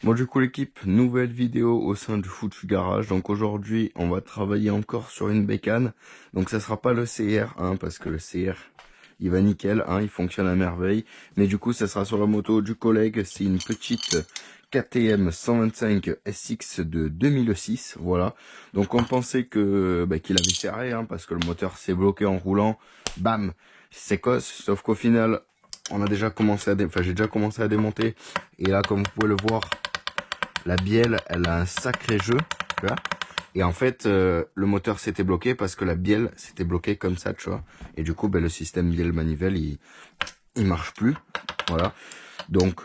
Bon du coup l'équipe, nouvelle vidéo au sein du Foutu Garage. Donc aujourd'hui on va travailler encore sur une bécane. Donc ça sera pas le CR parce que le CR il va nickel, il fonctionne à merveille. Mais du coup ça sera sur la moto du collègue, c'est une petite KTM 125 SX de 2006, voilà. Donc on pensait que qu'il avait serré parce que le moteur s'est bloqué en roulant, bam, c'est cos, sauf qu'au final on a déjà commencé à j'ai déjà commencé à démonter, et là comme vous pouvez le voir, la bielle elle a un sacré jeu, tu vois. Et en fait le moteur s'était bloqué parce que la bielle s'était bloquée comme ça, tu vois. Et du coup le système bielle manivelle il marche plus, voilà. Donc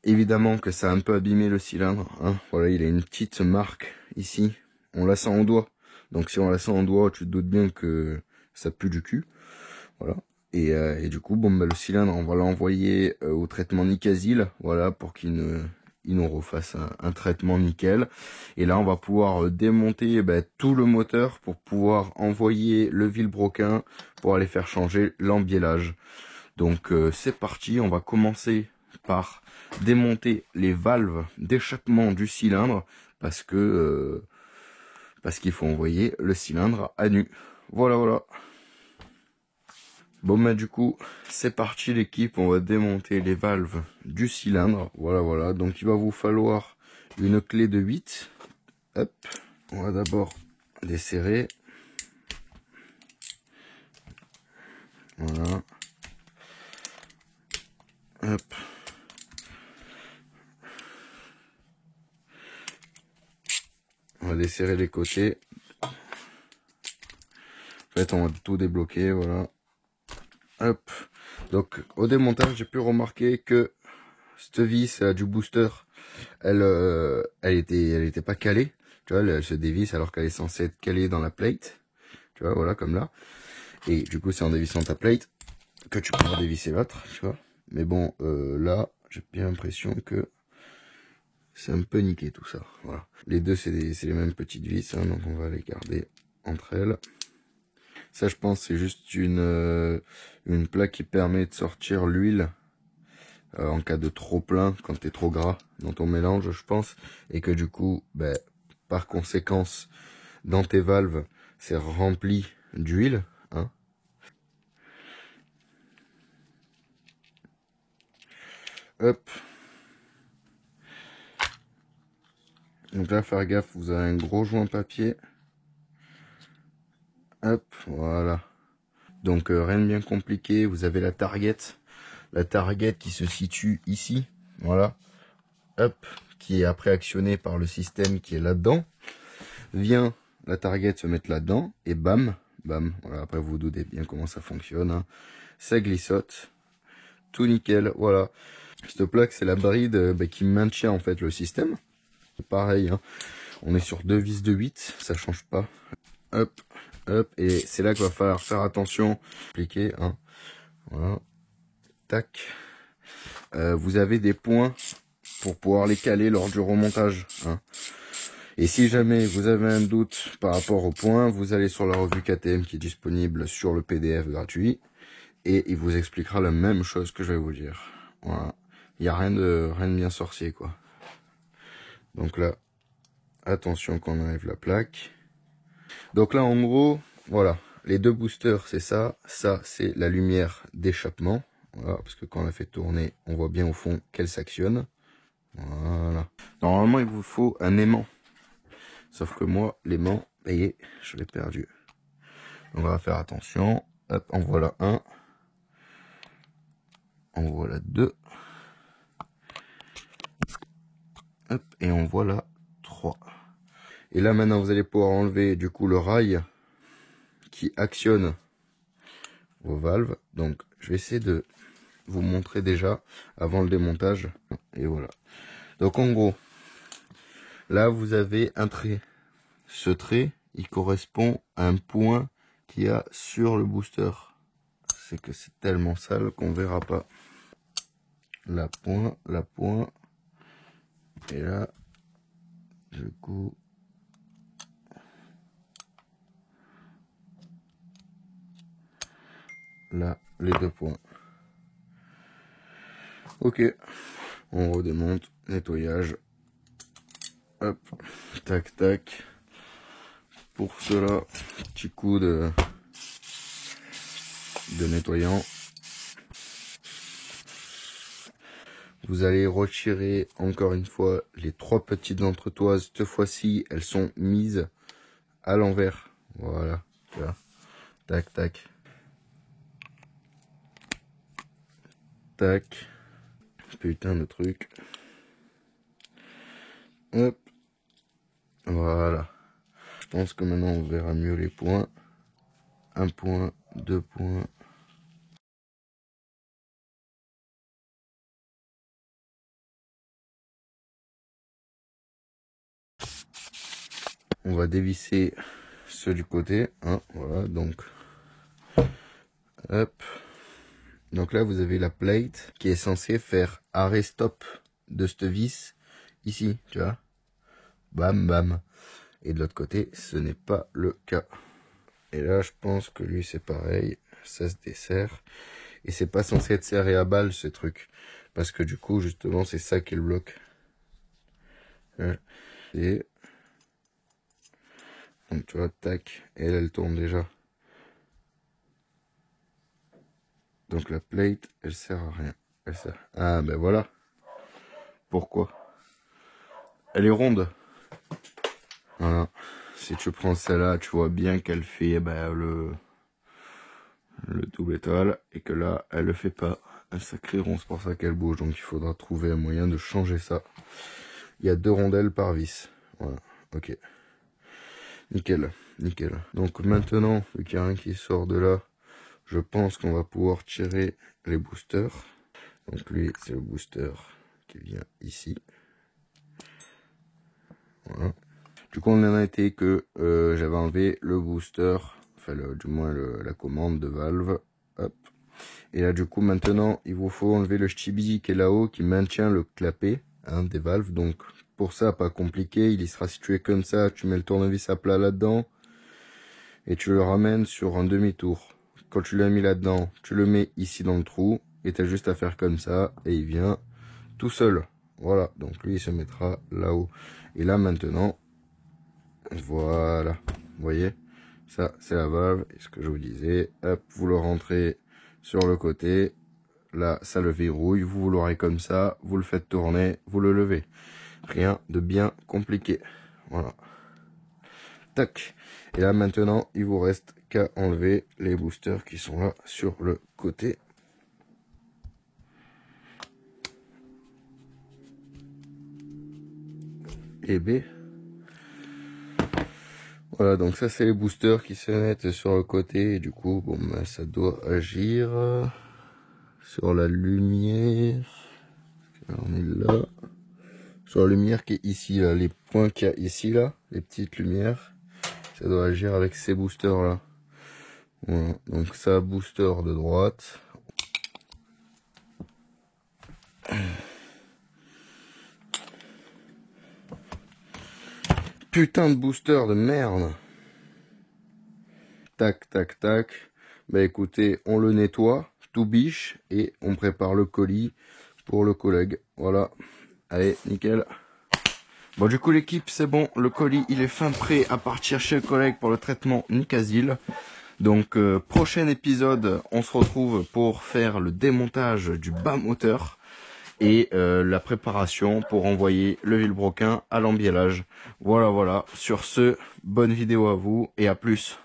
évidemment que ça a un peu abîmé le cylindre, voilà, il a une petite marque ici, on la sent en doigt. Donc si on la sent en doigt, tu te doutes bien que ça pue du cul, voilà. Et du coup, le cylindre, on va l'envoyer au traitement Nicasil, voilà, pour qu'il nous refasse un traitement nickel. Et là, on va pouvoir démonter tout le moteur pour pouvoir envoyer le vilebrequin pour aller faire changer l'embiellage. Donc c'est parti, on va commencer par démonter les valves d'échappement du cylindre parce qu'il faut envoyer le cylindre à nu. Voilà. Bon du coup c'est parti l'équipe, on va démonter les valves du cylindre. Voilà, donc il va vous falloir une clé de 8. Hop, on va d'abord desserrer. Voilà. Hop. On va desserrer les côtés. En fait on va tout débloquer, voilà. Hop. Donc au démontage j'ai pu remarquer que cette vis là, du booster, elle était pas calée, tu vois, elle se dévisse alors qu'elle est censée être calée dans la plate, tu vois, voilà, comme là. Et du coup c'est en dévissant ta plate que tu pourras dévisser l'autre, tu vois. Mais bon là j'ai bien l'impression que c'est un peu niqué tout ça, voilà. Les deux c'est les mêmes petites vis, donc on va les garder entre elles. Ça je pense c'est juste une plaque qui permet de sortir l'huile en cas de trop plein, quand t'es trop gras dans ton mélange, je pense, et que du coup par conséquence dans tes valves c'est rempli d'huile, Hop. Donc là faire gaffe, vous avez un gros joint papier. Hop, voilà. Donc rien de bien compliqué, vous avez la target qui se situe ici, voilà. Hop, qui est après actionnée par le système qui est là-dedans. Vient la target se mettre là-dedans et bam, voilà. Après vous doutez bien comment ça fonctionne, ça glissote, tout nickel, voilà. Cette plaque c'est la bride qui maintient en fait le système. Pareil, on est sur deux vis de 8, ça change pas. Hop, et c'est là qu'il va falloir faire attention. Appliquer, voilà, tac. Vous avez des points pour pouvoir les caler lors du remontage, Et si jamais vous avez un doute par rapport aux points, vous allez sur la revue KTM qui est disponible sur le PDF gratuit, et il vous expliquera la même chose que je vais vous dire. Voilà, il n'y a rien de bien sorcier, quoi. Donc là, attention qu'on enlève la plaque. Donc là, en gros, voilà, les deux boosters, c'est ça. Ça, c'est la lumière d'échappement. Voilà, parce que quand on la fait tourner, on voit bien au fond qu'elle s'actionne. Voilà. Normalement, il vous faut un aimant. Sauf que moi, l'aimant, voyez, je l'ai perdu. Donc on va faire attention. Hop, en voilà un. En voilà deux. Hop, et en voilà trois. Et là, maintenant, vous allez pouvoir enlever, du coup, le rail qui actionne vos valves. Donc, je vais essayer de vous montrer déjà avant le démontage. Et voilà. Donc, en gros, là, vous avez un trait. Ce trait, il correspond à un point qu'il y a sur le booster. C'est que c'est tellement sale qu'on verra pas. La point, et là, du coup, là, les deux points. Ok, On redémonte, nettoyage. Hop, tac, tac. Pour cela, petit coup de nettoyant. Vous allez retirer encore une fois les 3 petites entretoises. Cette fois-ci, elles sont mises à l'envers. Voilà, là. Tac, tac. Tac. Putain de truc. Hop. Voilà. Je pense que maintenant on verra mieux les points. 1 point, 2 points. On va dévisser ceux du côté. Hein, voilà, donc. Hop. Donc là, vous avez la plate qui est censée faire arrêt-stop de cette vis. Ici, tu vois. Bam, bam. Et de l'autre côté, ce n'est pas le cas. Et là, je pense que lui, c'est pareil. Ça se desserre. Et c'est pas censé être serré à balle, ce truc. Parce que du coup, justement, c'est ça qui le bloque. Et... donc, tu vois, tac. Et elle tourne déjà. Donc, la plate, elle sert à rien. Elle sert... ah, ben voilà. Pourquoi? Elle est ronde. Voilà. Si tu prends celle-là, tu vois bien qu'elle fait le double étoile. Et que là, elle le fait pas. Un sacré rond, c'est pour ça qu'elle bouge. Donc, il faudra trouver un moyen de changer ça. Il y a 2 rondelles par vis. Voilà. Ok. Nickel. Nickel. Donc, maintenant, vu qu'il n'y a rien qui sort de là, je pense qu'on va pouvoir tirer les boosters. Donc, lui, c'est le booster qui vient ici. Voilà. Du coup, on en a été que j'avais enlevé le booster, enfin du moins la commande de valve. Hop. Et là, du coup, maintenant, il vous faut enlever le chibi qui est là-haut, qui maintient le clapet des valves. Donc, pour ça, pas compliqué, il y sera situé comme ça. Tu mets le tournevis à plat là-dedans et tu le ramènes sur un demi-tour. Quand tu l'as mis là-dedans, tu le mets ici dans le trou et tu as juste à faire comme ça et il vient tout seul. Voilà, donc lui, il se mettra là-haut. Et là, maintenant... voilà, vous voyez, ça c'est la valve, et ce que je vous disais, hop, vous le rentrez sur le côté, là ça le verrouille, vous l'aurez comme ça, vous le faites tourner, vous le levez, rien de bien compliqué, voilà, tac, et là maintenant il vous reste qu'à enlever les boosters qui sont là sur le côté. Et B. Voilà, donc ça c'est les boosters qui se mettent sur le côté et du coup bon ben, ça doit agir sur la lumière. On est là. Sur la lumière qui est ici là, les points qu'il y a ici là, les petites lumières, ça doit agir avec ces boosters là. Voilà, donc ça booster de droite. Putain de booster de merde. Tac, tac, tac. Bah écoutez, on le nettoie, tout biche, et on prépare le colis pour le collègue. Voilà. Allez, nickel. Bon, du coup, l'équipe, c'est bon. Le colis, il est fin prêt à partir chez le collègue pour le traitement Nicasil. Donc, prochain épisode, on se retrouve pour faire le démontage du bas moteur et la préparation pour envoyer le vilebrequin à l'embiellage. Voilà, voilà. Sur ce, bonne vidéo à vous et à plus.